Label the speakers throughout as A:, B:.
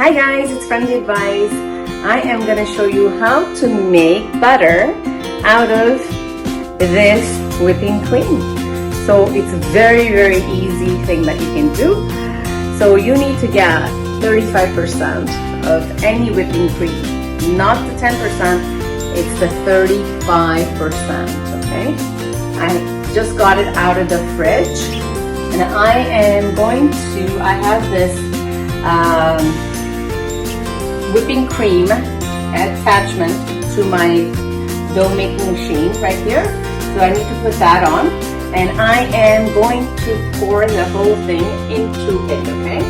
A: Hi guys, it's Friendly Advice. I am going to show you how to make butter out of this whipping cream. So it's a very easy thing that you can do. So you need to get 35% of any whipping cream, not the 10%, it's the 35%, okay? I just got it out of the fridge and I am going to, I have this whipping cream attachment to my dough making machine right here. So I need to put that on and I am going to pour the whole thing into it, okay?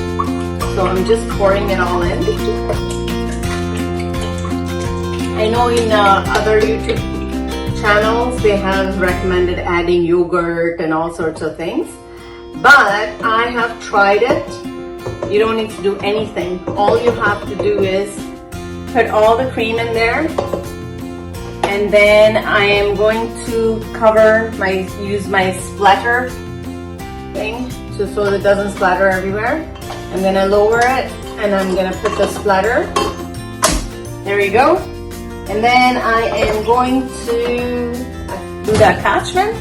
A: So I'm just pouring it all in. I know in other YouTube channels they have recommended adding yogurt and all sorts of things, but I have tried it. You don't need to do anything. All you have to do is put all the cream in there, and then I am going to use my splatter thing so that it doesn't splatter everywhere. I'm gonna lower it and I'm gonna put the splatter. There you go. And then I am going to do the attachment.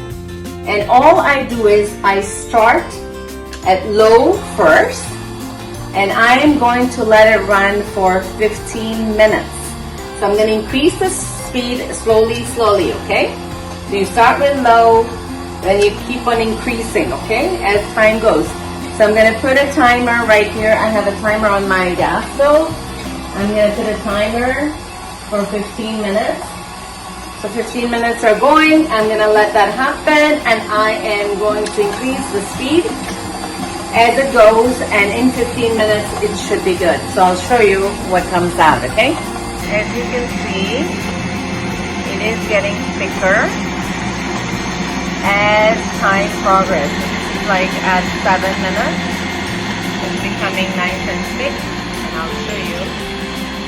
A: And all I do is I start at low first. And I am going to let it run for 15 minutes. So I'm going to increase the speed slowly, okay? So you start with low, then you keep on increasing, okay, as time goes. So I'm going to put a timer right here. I have a timer on my gas stove. I'm going to put a timer for 15 minutes. So 15 minutes are going. I'm going to let that happen, and I am going to increase the speed as it goes, and in 15 minutes it should be good. So I'll show you what comes out, okay? As you can see, it is getting thicker as time progresses. Like at 7 minutes, it's becoming nice and thick. And I'll show you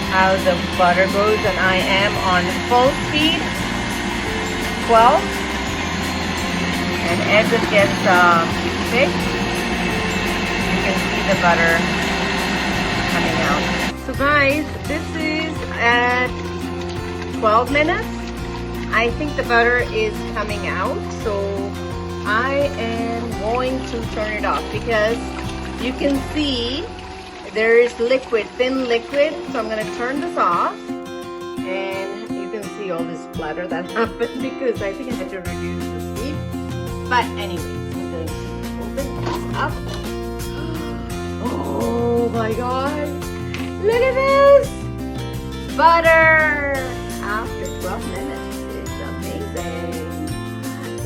A: how the butter goes, and I am on full speed, 12. And as it gets thick, you can see the butter coming out. So guys, this is at 12 minutes. I think the butter is coming out, so I am going to turn it off because you can see there is liquid, thin liquid. So I'm going to turn this off, and you can see all this splatter that happened because I think I had to reduce the speed. But anyways, I'm going to open this up. Oh my god, look at this! Butter! After 12 minutes, it's amazing.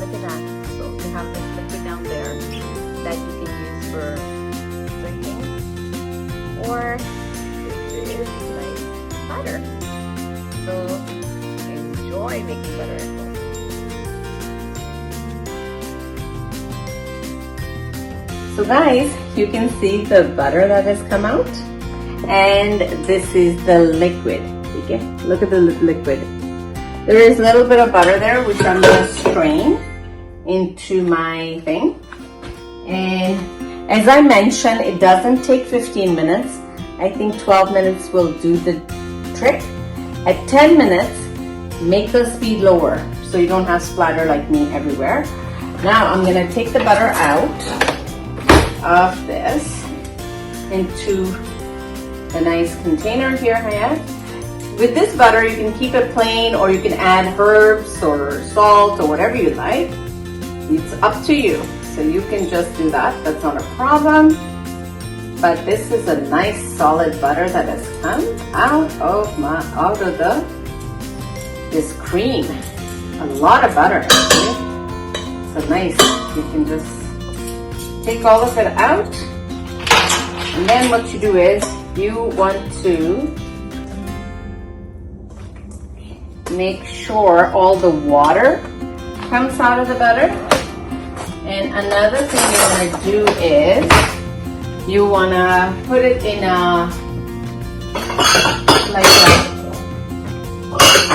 A: Look at that. So you have this liquid down there that you can use for drinking. Or this is nice butter. So enjoy making butter at home. So guys, you can see the butter that has come out, and this is the liquid. Okay, look at the liquid. There is a little bit of butter there, which I'm going to strain into my thing. And as I mentioned, it doesn't take 15 minutes. I think 12 minutes will do the trick. At 10 minutes, make the speed lower so you don't have splatter like me everywhere. Now I'm going to take the butter out of this into a nice container here I have. With this butter, you can keep it plain, or you can add herbs or salt or whatever you like. It's up to you. So you can just do that. That's not a problem. But this is a nice solid butter that has come out of this cream. A lot of butter, actually. So nice. You can just take all of it out, and then what you do is you want to make sure all the water comes out of the butter. And another thing you want to do is you want to put it in a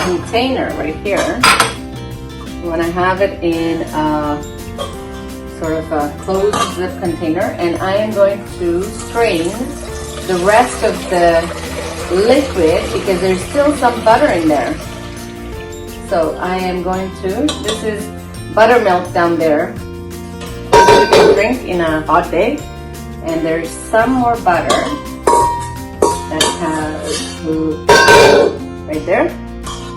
A: container right here. You want to have it in a sort of a closed zip container, and I am going to strain the rest of the liquid because there's still some butter in there. So I am going to, this is buttermilk down there. You can drink in a hot day. And there's some more butter that has right there.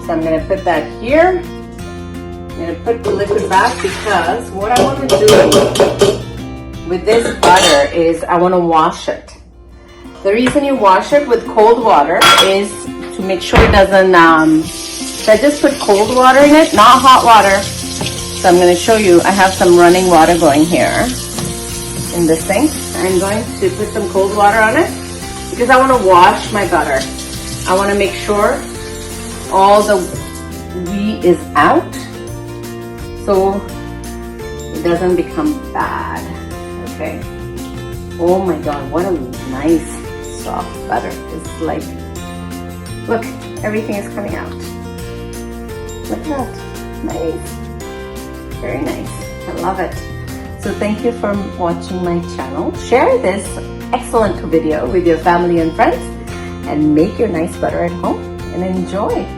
A: So I'm going to put that here. I'm going to put the liquid back because what I want to do with this butter is I want to wash it. The reason you wash it with cold water is to make sure it doesn't, so I just put cold water in it, not hot water. So I'm going to show you, I have some running water going here in the sink. I'm going to put some cold water on it because I want to wash my butter. I want to make sure all the wheat is out so it doesn't become bad. Okay. Oh my God, what a nice soft butter. It's like, look, everything is coming out. Look at that. Nice. Very nice. I love it. So thank you for watching my channel. Share this excellent video with your family and friends and make your nice butter at home and enjoy.